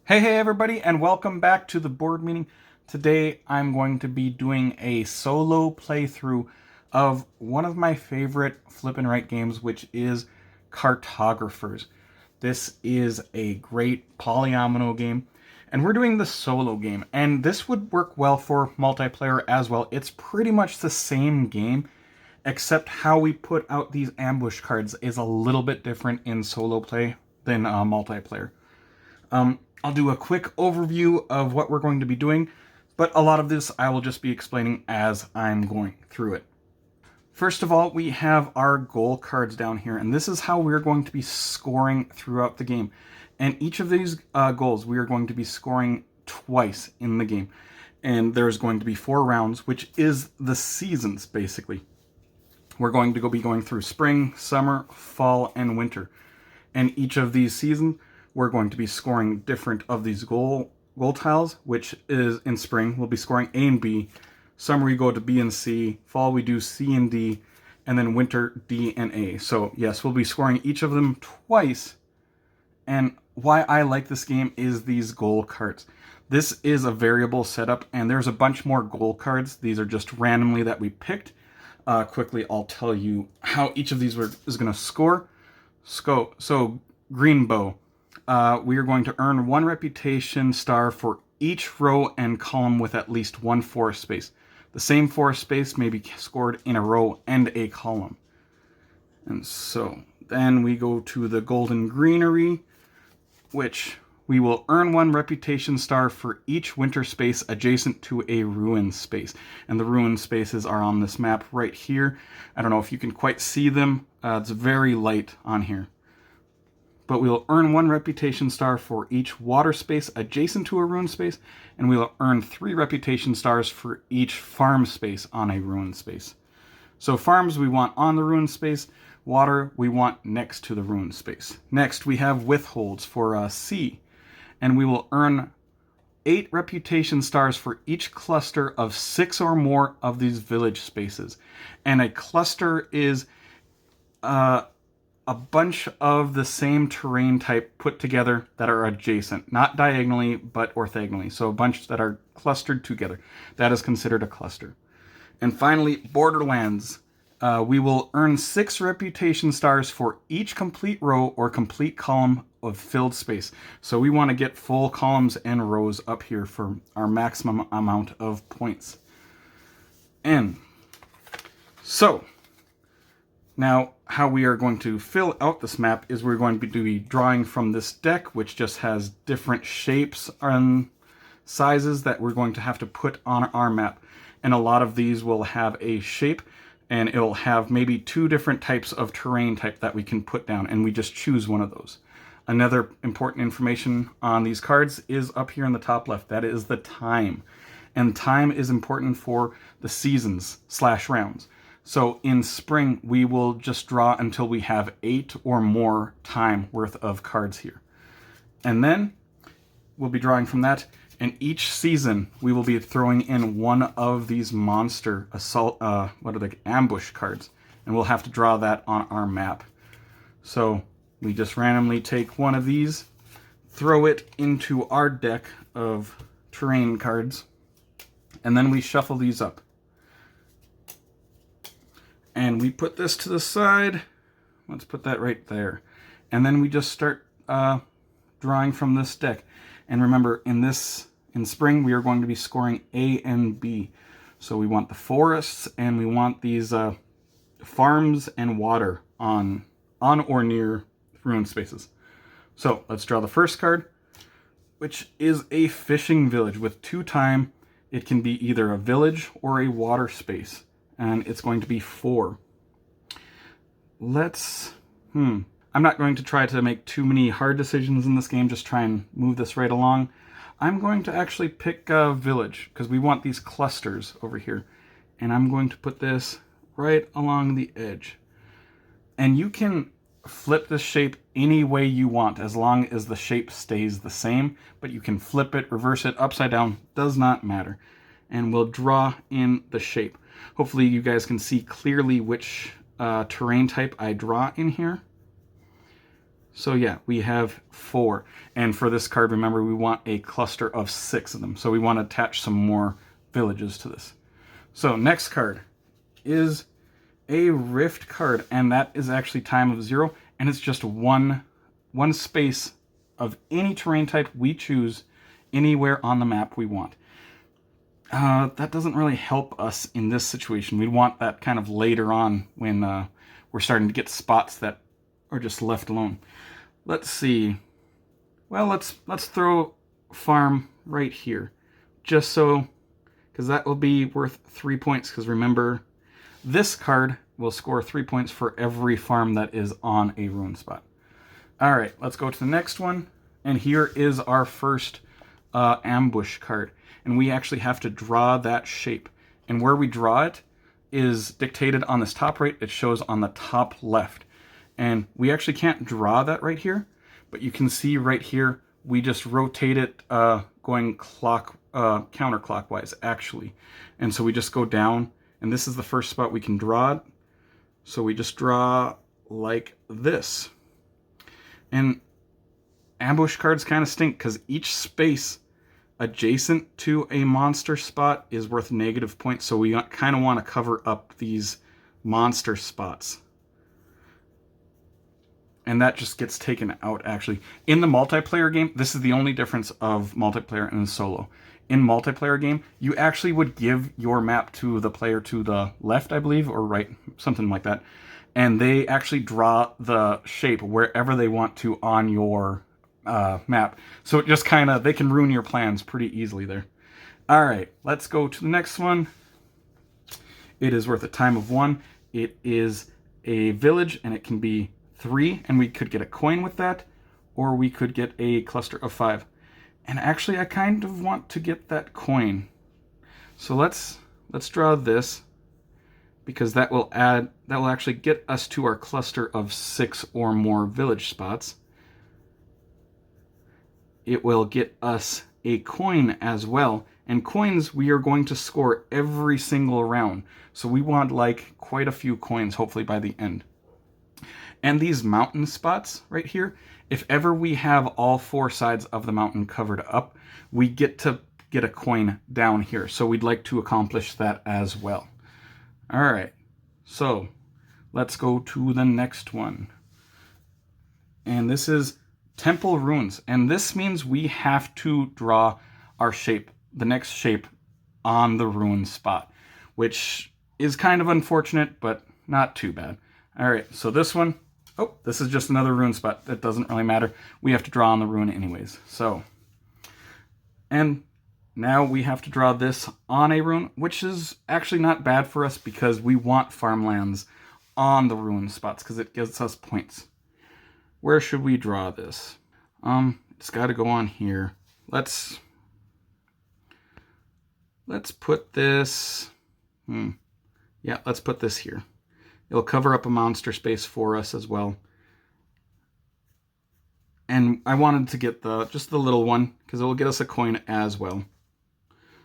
Hey everybody, and welcome back to the board meeting. Today I'm going to be doing a solo playthrough of one of my favorite flip and write games, which is Cartographers. This is a great polyomino game, and we're doing the solo game, and this would work well for multiplayer as well. It's pretty much the same game, except how we put out these ambush cards is a little bit different in solo play than multiplayer. I'll do a quick overview of what we're going to be doing, but a lot of this I will just be explaining as I'm going through it. First of all, we have our goal cards down here, and this is how we're going to be scoring throughout the game. And each of these goals, we are going to be scoring twice in the game. And there's going to be 4 rounds, which is the seasons, basically. We're going to be going through spring, summer, fall, and winter. And each of these seasons, we're going to be scoring different of these goal tiles, which is in spring, we'll be scoring A and B. Summer, we go to B and C. Fall, we do C and D. And then winter, D and A. So yes, we'll be scoring each of them twice. And why I like this game is these goal cards. This is a variable setup, and there's a bunch more goal cards. These are just randomly that we picked. Quickly, I'll tell you how each of these is going to score. So green bow. We are going to earn 1 reputation star for each row and column with at least 1 forest space. The same forest space may be scored in a row and a column. And so then we go to the golden greenery, which we will earn 1 reputation star for each winter space adjacent to a ruin space. And the ruin spaces are on this map right here. I don't know if you can quite see them. It's very light on here. But we will earn 1 reputation star for each water space adjacent to a ruin space, and we will earn 3 reputation stars for each farm space on a ruin space. So farms we want on the ruin space, water we want next to the ruin space. Next we have withholds for C, and we will earn 8 reputation stars for each cluster of 6 or more of these village spaces. And a cluster is a bunch of the same terrain type put together that are adjacent, not diagonally, but orthogonally. So a bunch that are clustered together. That is considered a cluster. And finally, borderlands. We will earn 6 reputation stars for each complete row or complete column of filled space. So we want to get full columns and rows up here for our maximum amount of points. And so now, how we are going to fill out this map is we're going to be drawing from this deck, which just has different shapes and sizes that we're going to have to put on our map. And a lot of these will have a shape, and it'll have maybe 2 different types of terrain type that we can put down, and we just choose one of those. Another important information on these cards is up here in the top left. That is the time. And time is important for the seasons / rounds. So in spring, we will just draw until we have 8 or more time worth of cards here. And then we'll be drawing from that. And each season, we will be throwing in one of these monster ambush cards. And we'll have to draw that on our map. So we just randomly take one of these, throw it into our deck of terrain cards, and then we shuffle these up. And we put this to the side. Let's put that right there. And then we just start drawing from this deck. And remember, in spring, we are going to be scoring A and B. So we want the forests, and we want these farms and water on or near ruin spaces. So let's draw the first card, which is a fishing village with 2 time. It can be either a village or a water space. And it's going to be 4. I'm not going to try to make too many hard decisions in this game, just try and move this right along. I'm going to actually pick a village, because we want these clusters over here. And I'm going to put this right along the edge. And you can flip this shape any way you want, as long as the shape stays the same. But you can flip it, reverse it, upside down, does not matter. And we'll draw in the shape. Hopefully you guys can see clearly which terrain type I draw in here. So yeah, we have 4. And for this card, remember, we want a cluster of 6 of them. So we want to attach some more villages to this. So next card is a Rift card, and that is actually Time of 0, and it's just one space of any terrain type we choose anywhere on the map we want. That doesn't really help us in this situation. We'd want that kind of later on when we're starting to get spots that are just left alone. Let's see. Well, let's throw farm right here, just so, because that will be worth 3 points. Because remember, this card will score 3 points for every farm that is on a ruin spot. All right, let's go to the next one, and here is our first ambush card, and we actually have to draw that shape. And where we draw it is dictated on this top right. It shows on the top left. And we actually can't draw that right here, but you can see right here, we just rotate it going counterclockwise, actually. And so we just go down, and this is the first spot we can draw it. So we just draw like this. And ambush cards kind of stink, because each space adjacent to a monster spot is worth negative points, so we kind of want to cover up these monster spots. And that just gets taken out, actually. In the multiplayer game, this is the only difference of multiplayer and solo. In multiplayer game, you actually would give your map to the player to the left, I believe, or right, something like that. And they actually draw the shape wherever they want to on your map. So it just kind of, they can ruin your plans pretty easily there. All right, let's go to the next one. It is worth a time of 1. It is a village, and it can be 3, and we could get a coin with that, or we could get a cluster of 5. And actually, I kind of want to get that coin. So let's draw this, because that will actually get us to our cluster of 6 or more village spots. It will get us a coin as well, and coins we are going to score every single round. So we want like quite a few coins, hopefully by the end. And these mountain spots right here, if ever we have all 4 sides of the mountain covered up, we get to get a coin down here. So we'd like to accomplish that as well. All right, so let's go to the next one. And this is Temple Ruins. And this means we have to draw our shape, the next shape, on the ruin spot, which is kind of unfortunate, but not too bad. All right, so this one, oh, this is just another ruin spot. That doesn't really matter. We have to draw on the ruin anyways. So, and now we have to draw this on a ruin, which is actually not bad for us because we want farmlands on the ruin spots because it gives us points. Where should we draw this? It's got to go on here. Let's put this, yeah, let's put this here. It'll cover up a monster space for us as well. And I wanted to get just the little one because it will get us a coin as well.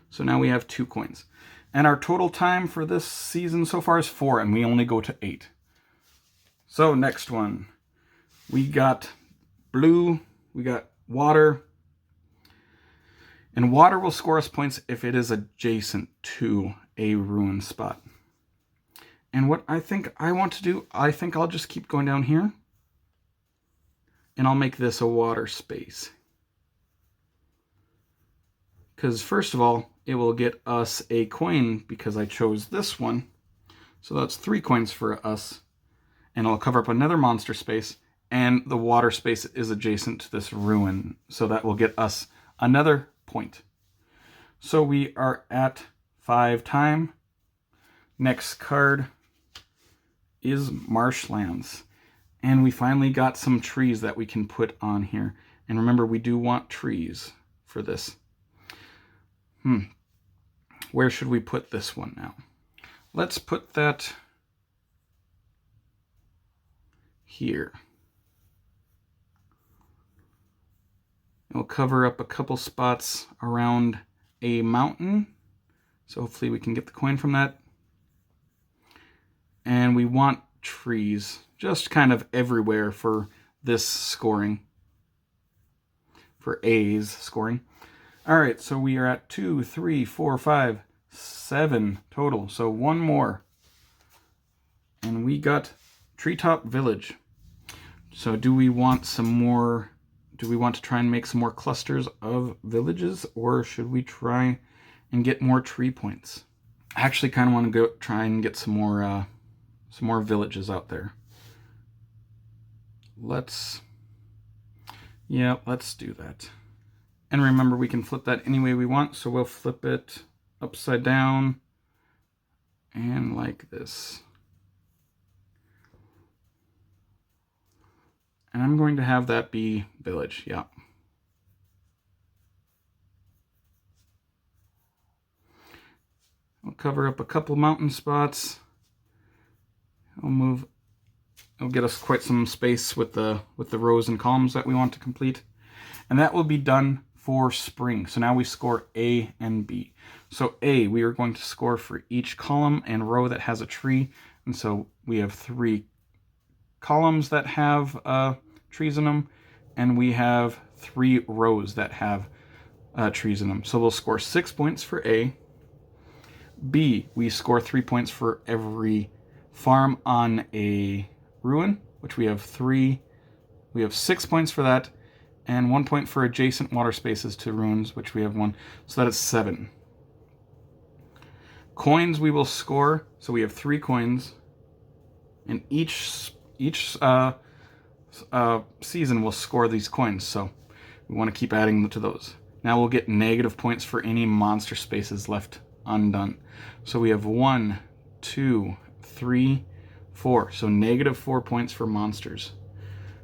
So now we have 2 coins. And our total time for this season so far is 4, and we only go to 8. So next one. We got blue, we got water. And water will score us points if it is adjacent to a ruin spot. And what I think I want to do, I think I'll just keep going down here. And I'll make this a water space. Because first of all, it will get us a coin because I chose this one. So that's 3 coins for us. And it'll cover up another monster space. And the water space is adjacent to this ruin. So that will get us another point. So we are at 5 time. Next card is marshlands. And we finally got some trees that we can put on here. And remember, we do want trees for this. Where should we put this one now? Let's put that here. It'll cover up a couple spots around a mountain. So hopefully we can get the coin from that. And we want trees just kind of everywhere for this scoring, for A's scoring. All right, so we are at 2, 3, 4, 5, 7 total. So one more. And we got Treetop Village. So do we want some more? Do we want to try and make some more clusters of villages, or should we try and get more tree points? I actually kind of want to go try and get some more villages out there. Let's do that. And remember, we can flip that any way we want, so we'll flip it upside down and like this. And I'm going to have that be village, yeah. We'll cover up a couple mountain spots. It'll get us quite some space with the rows and columns that we want to complete. And that will be done for spring. So now we score A and B. So A, we are going to score for each column and row that has a tree. And so we have 3 columns that have trees in them, and we have 3 rows that have trees in them. So we'll score 6 points for A. B, we score 3 points for every farm on a ruin, which we have 3. We have 6 points for that, and 1 point for adjacent water spaces to ruins, which we have 1. So that is 7. Coins we will score, so we have 3 coins, and each season will score these coins, so we want to keep adding to those. Now we'll get negative points for any monster spaces left undone. So we have 1, 2, 3, 4. So negative 4 points for monsters.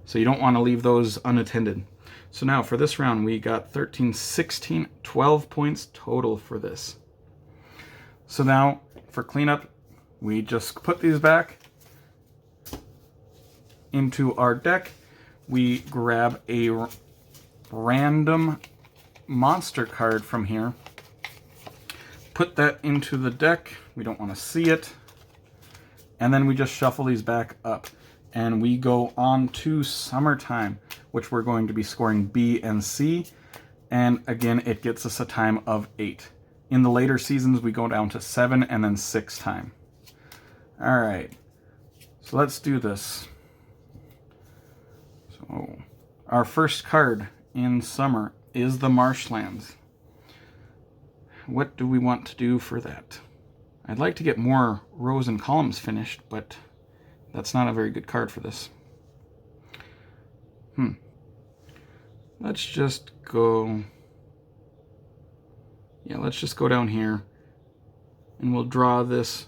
So you don't want to leave those unattended. So now for this round, we got 13, 16, 12 points total for this. So now for cleanup, we just put these back into our deck. We grab a random monster card from here, put that into the deck. We don't want to see it. And then we just shuffle these back up. And we go on to summertime, which we're going to be scoring B and C. And again, it gets us a time of 8. In the later seasons, we go down to 7 and then 6 time. All right, so let's do this. So our first card in summer is the Marshlands. What do we want to do for that? I'd like to get more rows and columns finished, but that's not a very good card for this. Let's just go... Yeah, let's just go down here, and we'll draw this.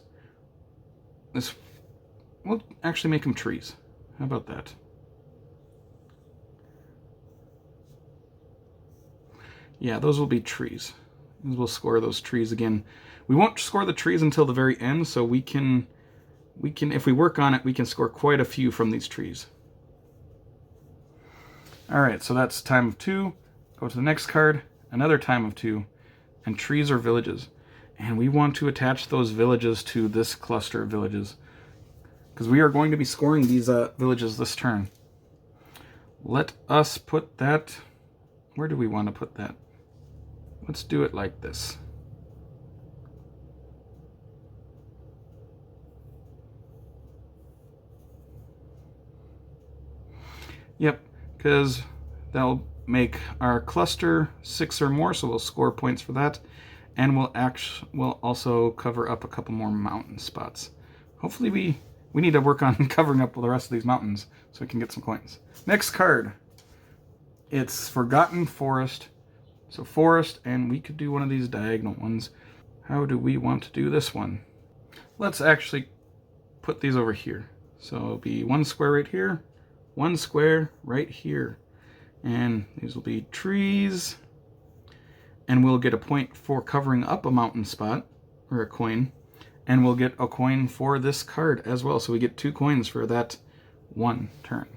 We'll actually make them trees. How about that? Yeah, those will be trees. We'll score those trees again. We won't score the trees until the very end, so we can, if we work on it, we can score quite a few from these trees. All right, so that's time of 2. Go to the next card, another time of 2, and trees or villages. And we want to attach those villages to this cluster of villages, because we are going to be scoring these villages this turn. Let us put that... Where do we want to put that? Let's do it like this. Yep, because that'll make our cluster 6 or more, so we'll score points for that. And we'll also cover up a couple more mountain spots. Hopefully we need to work on covering up the rest of these mountains so we can get some coins. Next card. It's Forgotten Forest. So forest, and we could do one of these diagonal ones. How do we want to do this one? Let's actually put these over here. So it'll be 1 square right here, 1 square right here. And these will be trees. And we'll get a point for covering up a mountain spot, or a coin. And we'll get a coin for this card as well. So we get 2 coins for that 1 turn.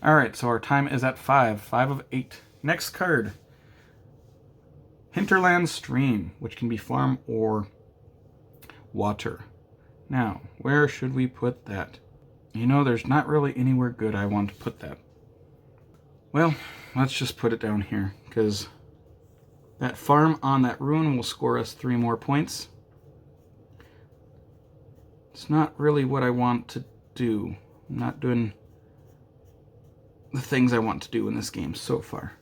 All right, so our time is at 5. 5 of 8. Next card. Hinterland Stream, which can be farm or water. Now, where should we put that? You know, there's not really anywhere good I want to put that. Well, let's just put it down here, because that farm on that ruin will score us 3 more points. It's not really what I want to do. I'm not doing the things I want to do in this game so far.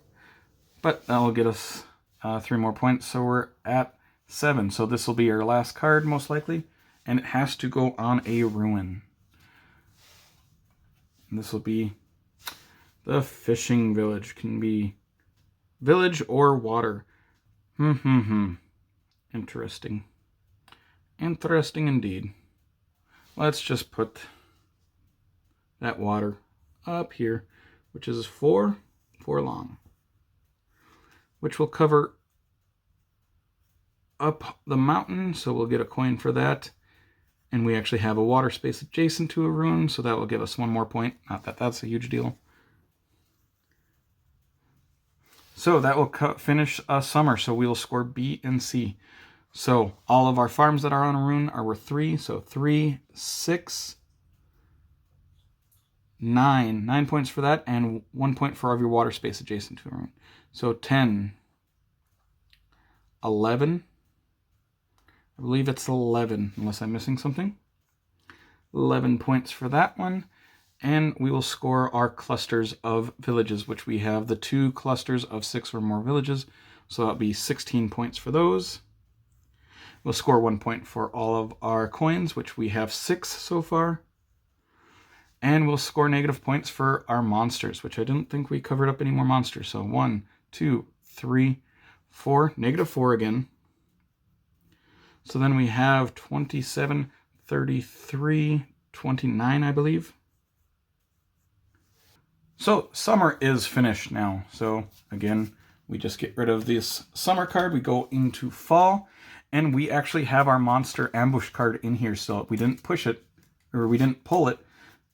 But that'll get us 3 more points, so we're at 7. So this will be our last card, most likely, and it has to go on a ruin. And this will be the fishing village. Can be village or water. Interesting. Interesting indeed. Let's just put that water up here, which is 4 long, which will cover up the mountain, so we'll get a coin for that. And we actually have a water space adjacent to a ruin, so that will give us 1 more point. Not that that's a huge deal. So that will finish summer, so we will score B and C. So all of our farms that are on a ruin are worth 3, so 3, 6, 9. 9 points for that, and 1 point for every water space adjacent to a ruin. So 10, 11. I believe it's 11, unless I'm missing something. 11 points for that one. And we will score our clusters of villages, which we have the 2 clusters of 6 or more villages. So that'll be 16 points for those. We'll score 1 point for all of our coins, which we have 6 so far. And we'll score negative points for our monsters, which I didn't think we covered up any more monsters. So 1, 2, 3, 4, negative 4 again. So then we have 27, 33, 29, I believe. So summer is finished now. So again, we just get rid of this summer card. We go into fall, and we actually have our monster ambush card in here. So we didn't push it, or we didn't pull it.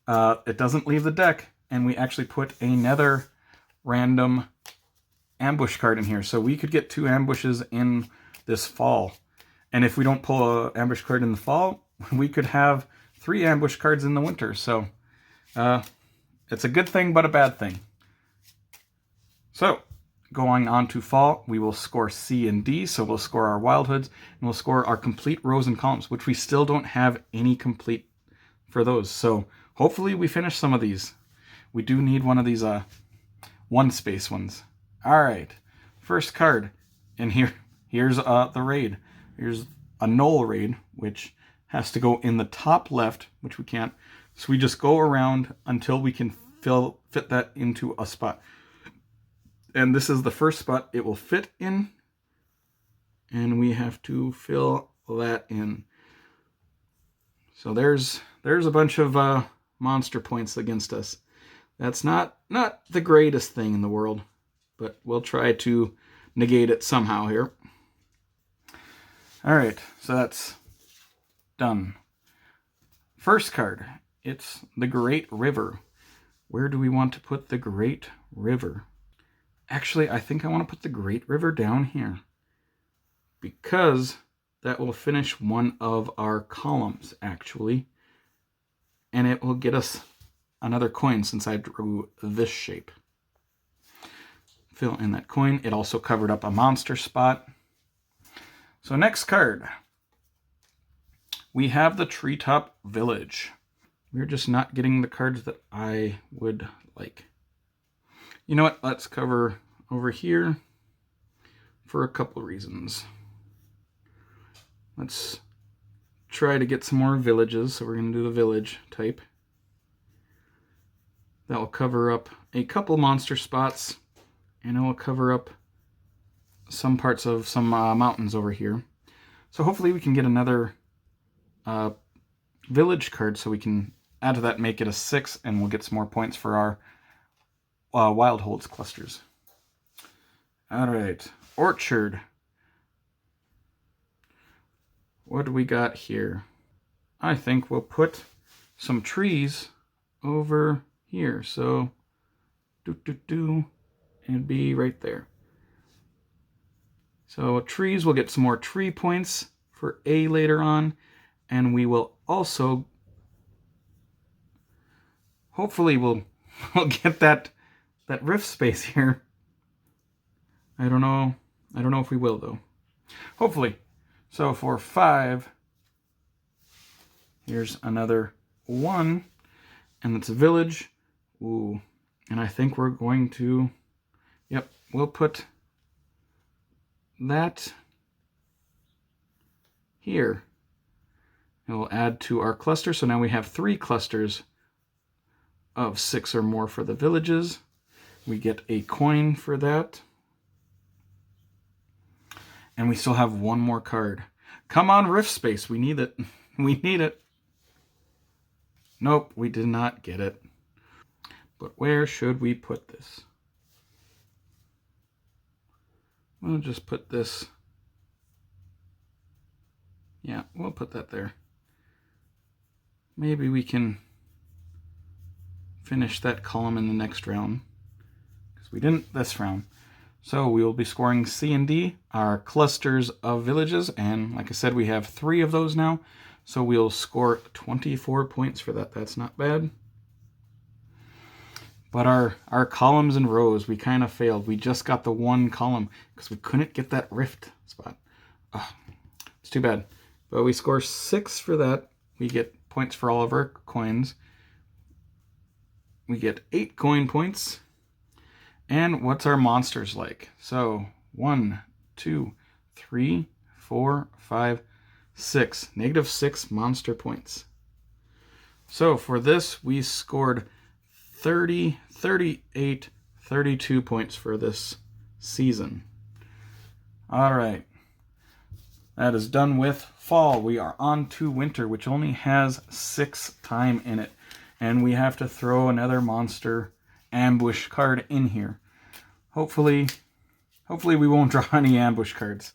It doesn't leave the deck, and we actually put another random ambush card in here. So we could get 2 ambushes in this fall. And if we don't pull an ambush card in the fall, we could have 3 ambush cards in the winter. So it's a good thing, but a bad thing. So going on to fall, we will score C and D. So we'll score our wild hoods, and we'll score our complete rows and columns, which we still don't have any complete for those. So hopefully we finish some of these. We do need one of these 1 space ones. All right, first card. And here's the raid. Here's a null raid, which has to go in the top left, which we can't. So we just go around until we can fit that into a spot. And this is the first spot it will fit in. And we have to fill that in. So there's a bunch of monster points against us. That's not the greatest thing in the world, but we'll try to negate it somehow here. All right, so that's done. First card, it's the Great River. Where do we want to put the Great River? Actually, I think I want to put the Great River down here, because that will finish one of our columns, actually. And it will get us another coin since I drew this shape. Fill in that coin. It also covered up a monster spot. So next card, we have the Treetop Village. We're just not getting the cards that I would like. You know what? Let's cover over here for a couple reasons. Let's try to get some more villages. So we're going to do the village type. That will cover up a couple monster spots, and it will cover up some parts of some mountains over here. So hopefully we can get another village card so we can add to that, make it a 6, and we'll get some more points for our wild holds clusters. All right, orchard. What do we got here? I think we'll put some trees over here. So and be right there. So trees, will get some more tree points for A later on, and we will also, hopefully we'll get that that rift space here. I don't know. I don't know if we will, though. Hopefully. So for 5, here's another 1, and it's a village. Ooh, and I think we're going to, yep, we'll put that here. It will add to our cluster, so now we have 3 clusters of 6 or more for the villages. We get a coin for that. And we still have 1 more card. Come on, Rift Space. We need it. We need it. Nope, we did not get it. But where should we put this? We'll just put this. Yeah, we'll put that there. Maybe we can finish that column in the next round, because we didn't this round. So we will be scoring C and D, our clusters of villages, and like I said, we have 3 of those now. So we'll score 24 points for that. That's not bad. But our columns and rows, we kind of failed. We just got the 1 column because we couldn't get that rift spot. Oh, it's too bad. But we score 6 for that. We get points for all of our coins. We get 8 coin points. And what's our monsters like? So 1, 2, 3, 4, 5, 6. -6 monster points. So for this, we scored 30, 38, 32 points for this season. All right. That is done with fall. We are on to winter, which only has 6 time in it. And we have to throw another monster ambush card in here. Hopefully we won't draw any ambush cards.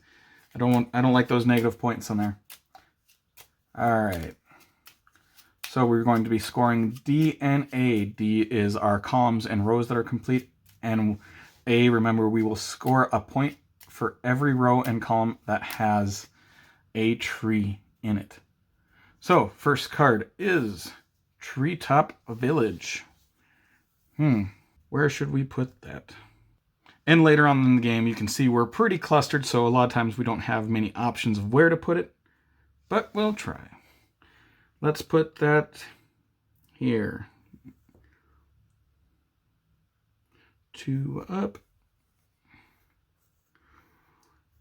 I don't like those negative points on there. All right. So we're going to be scoring D and A. D is our columns and rows that are complete, and A, remember, we will score a point for every row and column that has a tree in it. So first card is Treetop Village. Where should we put that? And later on in the game, you can see we're pretty clustered, so a lot of times we don't have many options of where to put it, but we'll try. Let's put that here. 2 up.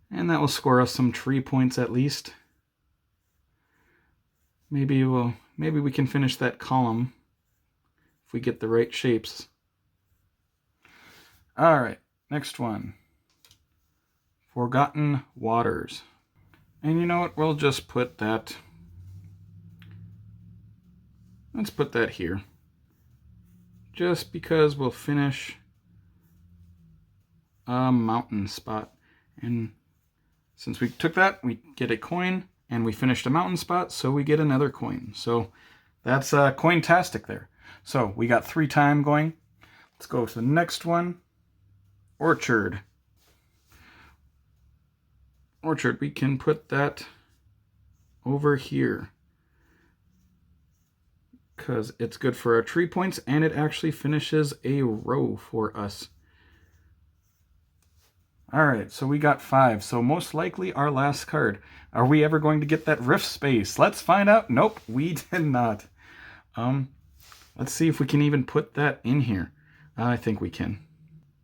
And that will score us some tree points at least. Maybe we can finish that column if we get the right shapes. All right, next one. Forgotten Waters. And you know what? We'll just put that. Let's put that here. Just because we'll finish a mountain spot. And since we took that, we get a coin, and we finished a mountain spot, so we get another coin. So that's coin-tastic there. So we got 3 time going. Let's go to the next one. Orchard. Orchard, we can put that over here, because it's good for our tree points, and it actually finishes a row for us. All right, so we got 5. So most likely our last card. Are we ever going to get that rift space? Let's find out. Nope, we did not. Let's see if we can even put that in here. I think we can.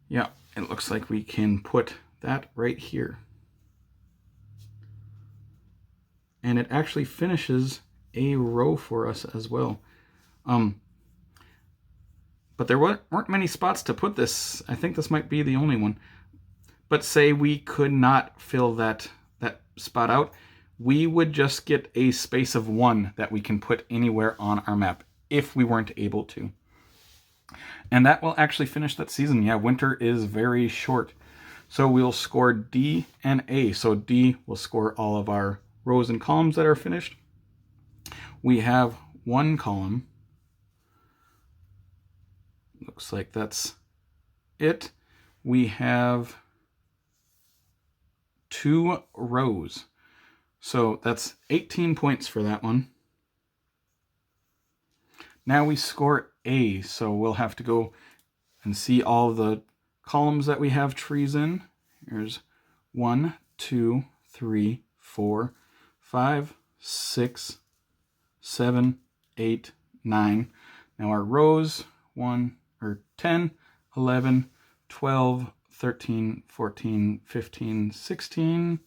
Yeah, it looks like we can put that right here. And it actually finishes a row for us as well. But there weren't many spots to put this. I think this might be the only one. But say we could not fill that spot out, we would just get a space of 1 that we can put anywhere on our map if we weren't able to. And that will actually finish that season. Yeah, winter is very short. So we'll score D and A. So D will score all of our rows and columns that are finished. We have 1 column. Looks like that's it. We have 2 rows. So that's 18 points for that one. Now we score A, so we'll have to go and see all the columns that we have trees in. Here's 1, 2, 3, 4, 5, 6, 7, 8, 9. Now our rows, 10, 11, 12, 13, 14, 15, 16,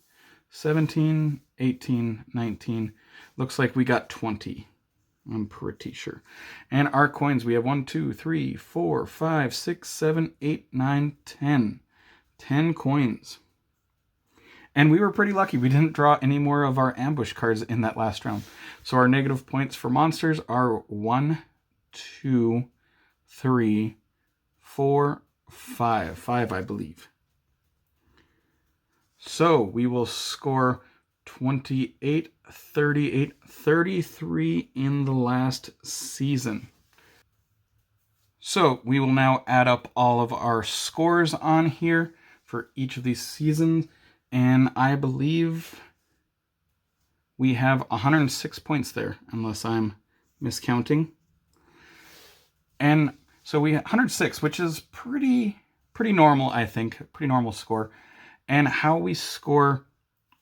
17, 18, 19. Looks like we got 20. I'm pretty sure. And our coins, we have 1, 2, 3, 4, 5, 6, 7, 8, 9, 10. 10 coins. And we were pretty lucky. We didn't draw any more of our ambush cards in that last round. So our negative points for monsters are 1, 2, 3, 4, 5. 5, I believe. So we will score 28, 38, 33 in the last season. So we will now add up all of our scores on here for each of these seasons. And I believe we have 106 points there, unless I'm miscounting. And so we have 106, which is pretty normal, I think. Pretty normal score. And how we score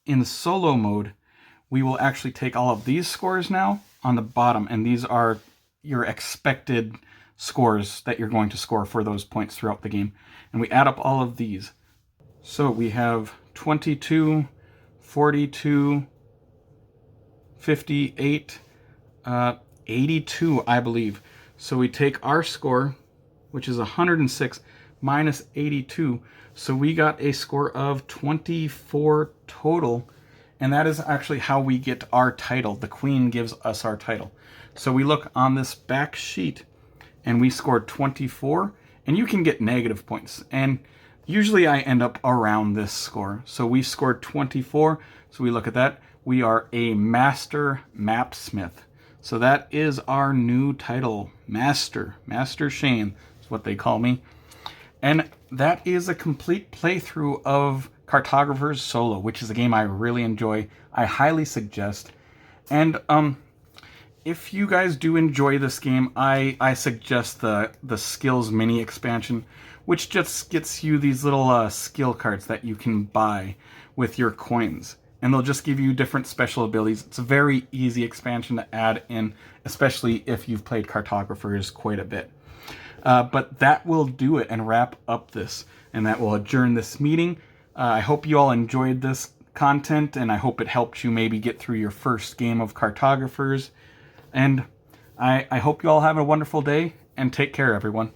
in the solo mode, we will actually take all of these scores now on the bottom, and these are your expected scores that you're going to score for those points throughout the game. And we add up all of these. So we have 22, 42, 58, 82, I believe. So we take our score, which is 106, minus 82. So we got a score of 24 total. And that is actually how we get our title. The queen gives us our title. So we look on this back sheet and we scored 24. And you can get negative points. And usually I end up around this score. So we scored 24. So we look at that. We are a Master Mapsmith. So that is our new title. Master Shane is what they call me. And that is a complete playthrough of Cartographers Solo, which is a game I really enjoy. I highly suggest. And if you guys do enjoy this game, I suggest the Skills Mini expansion, which just gets you these little skill cards that you can buy with your coins. And they'll just give you different special abilities. It's a very easy expansion to add in, especially if you've played Cartographers quite a bit. But that will do it and wrap up this. And that will adjourn this meeting. I hope you all enjoyed this content, and I hope it helped you maybe get through your first game of Cartographers. And I hope you all have a wonderful day, and take care, everyone.